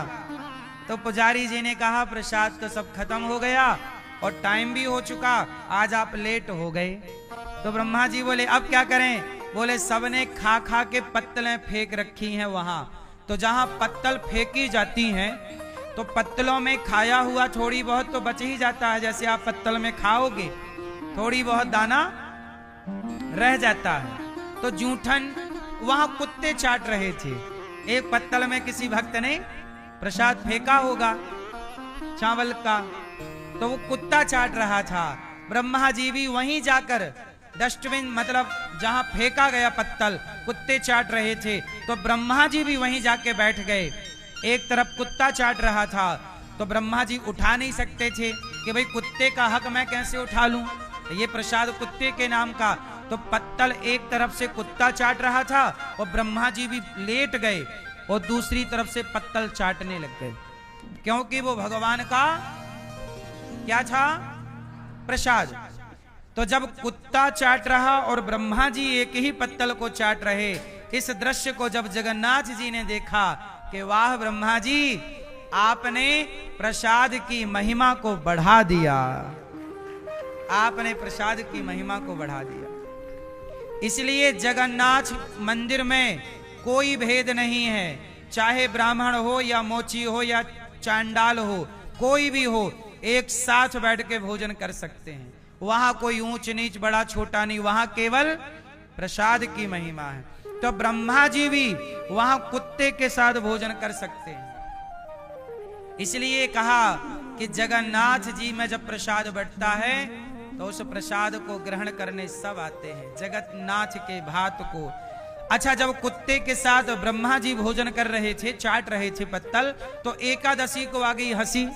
तो पुजारी जी ने कहा प्रसाद तो सब खत्म हो गया और टाइम भी हो चुका, आज आप लेट हो गए। तो ब्रह्मा जी बोले अब क्या करें? बोले सबने खा खा के पत्तलें फेंक रखी हैं वहां। तो जहां पत्तल फेंकी जाती हैं तो पत्तलों में खाया हुआ थोड़ी बहुत तो बच ही जाता है। जैसे आप पत्तल में खाओगे थोड़ी बहुत दाना रह जाता है। तो जूठन वहां कुत्ते चाट रहे थे। एक पत्तल में किसी भक्त ने प्रसाद फेंका होगा चावल का, तो वो कुत्ता चाट रहा था। ब्रह्मा जी भी वहीं जाकर डस्टबिन मतलब जहां फेंका गया पत्तल कुत्ते चाट रहे थे, तो ब्रह्मा जी भी वहीं जाके बैठ गए। एक तरफ कुत्ता चाट रहा था तो ब्रह्मा जी उठा नहीं सकते थे कि भाई कुत्ते का हक मैं कैसे उठा लूं, ये प्रसाद कुत्ते के नाम का। तो पत्तल एक तरफ से कुत्ता चाट रहा था और ब्रह्मा जी भी लेट गए और दूसरी तरफ से पत्तल चाटने लग गए, क्योंकि वो भगवान का क्या था? प्रसाद। तो जब कुत्ता चाट रहा और ब्रह्मा जी एक ही पत्तल को चाट रहे, इस दृश्य को जब जगन्नाथ जी ने देखा कि वाह ब्रह्मा जी, आपने प्रसाद की महिमा को बढ़ा दिया, आपने प्रसाद की महिमा को बढ़ा दिया। इसलिए जगन्नाथ मंदिर में कोई भेद नहीं है, चाहे ब्राह्मण हो या मोची हो या चांडाल हो, कोई भी हो, एक साथ बैठ के भोजन कर सकते हैं। वहां कोई ऊंच नीच बड़ा छोटा नहीं, वहां केवल प्रसाद की महिमा है। तो ब्रह्मा जी भी वहां कुत्ते के साथ भोजन कर सकते हैं। इसलिए कहा कि जगन्नाथ जी में जब प्रसाद बंटता है तो उस प्रसाद को ग्रहण करने सब आते हैं, जगन्नाथ के भात को। अच्छा, जब कुत्ते के साथ ब्रह्मा जी भोजन कर रहे थे, चाट रहे थे पत्तल, तो एकादशी को आ गई हंसी।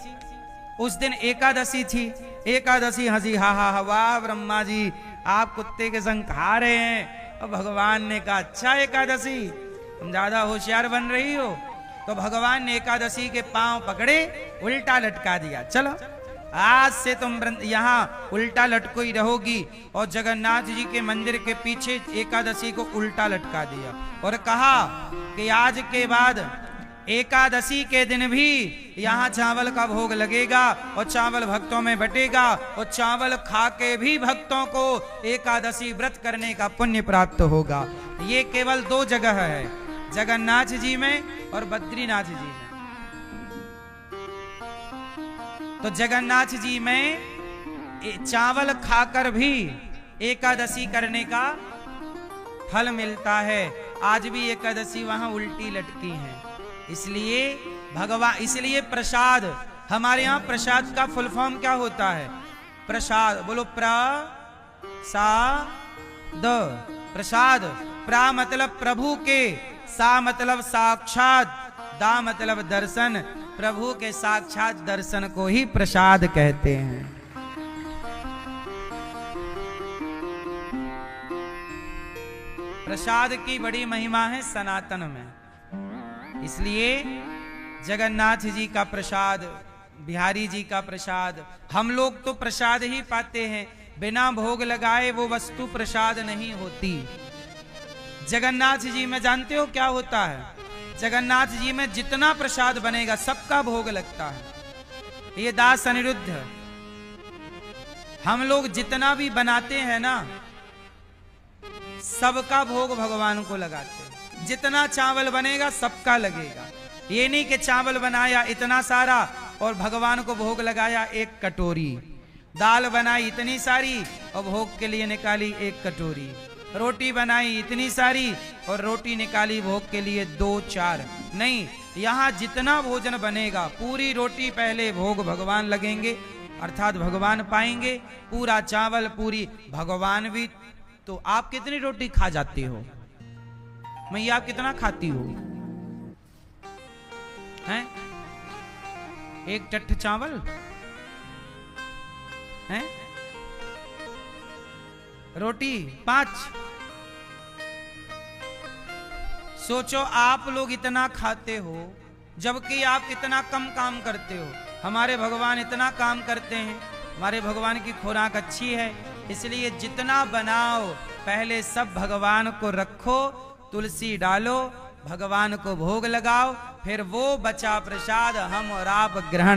उस दिन एकादशी थी, एकादशी हंसी, हा हा हा, वाह ब्रह्मा जी आप कुत्ते के संग खा रहे हैं। और भगवान ने कहा अच्छा एकादशी, तुम ज्यादा होशियार बन रही हो। तो भगवान ने एकादशी के पांव पकड़े, उल्टा लटका दिया, चलो आज से तुम यहाँ उल्टा लटको ही रहोगी। और जगन्नाथ जी के मंदिर के पीछे एकादशी को उल्टा लटका दिया और कहा कि आज के बाद एकादशी के दिन भी यहाँ चावल का भोग लगेगा और चावल भक्तों में बटेगा, और चावल खा के भी भक्तों को एकादशी व्रत करने का पुण्य प्राप्त होगा। ये केवल 2 जगह है, जगन्नाथ जी में और बद्रीनाथ जी में। तो जगन्नाथ जी में चावल खाकर भी एकादशी करने का फल मिलता है। आज भी एकादशी वहां उल्टी लटकी है। इसलिए भगवान, इसलिए प्रसाद, हमारे यहाँ प्रसाद का फुल फॉर्म क्या होता है? प्रसाद, बोलो प्रसाद। प्रा मतलब प्रभु के, सा मतलब साक्षात, दा मतलब दर्शन। प्रभु के साक्षात दर्शन को ही प्रसाद कहते हैं। प्रसाद की बड़ी महिमा है सनातन में। इसलिए जगन्नाथ जी का प्रसाद, बिहारी जी का प्रसाद, हम लोग तो प्रसाद ही पाते हैं। बिना भोग लगाए वो वस्तु प्रसाद नहीं होती। जगन्नाथ जी में जानते हो क्या होता है? जगन्नाथ जी में जितना प्रसाद बनेगा सबका भोग लगता है। ये दास अनिरुद्ध, हम लोग जितना भी बनाते हैं ना, सबका भोग भगवान को लगाते हैं। जितना चावल बनेगा सबका लगेगा। ये नहीं कि चावल बनाया इतना सारा और भगवान को भोग लगाया 1 कटोरी, दाल बनाई इतनी सारी और भोग के लिए निकाली 1 कटोरी, रोटी बनाई इतनी सारी और रोटी निकाली भोग के लिए 2-4। नहीं, यहाँ जितना भोजन बनेगा पूरी रोटी पहले भोग भगवान लगेंगे, अर्थात भगवान पाएंगे। पूरा चावल पूरी भगवान भी। तो आप कितनी रोटी खा जाते हो? मैया आप कितना खाती हो? हैं? 1 टट्ठ चावल हैं? रोटी 5। सोचो आप लोग इतना खाते हो जबकि आप इतना कम काम करते हो। हमारे भगवान इतना काम करते हैं। हमारे भगवान की खुराक अच्छी है, इसलिए जितना बनाओ पहले सब भगवान को रखो, तुलसी डालो, भगवान को भोग लगाओ, फिर वो बचा प्रसाद हम और आप ग्रहण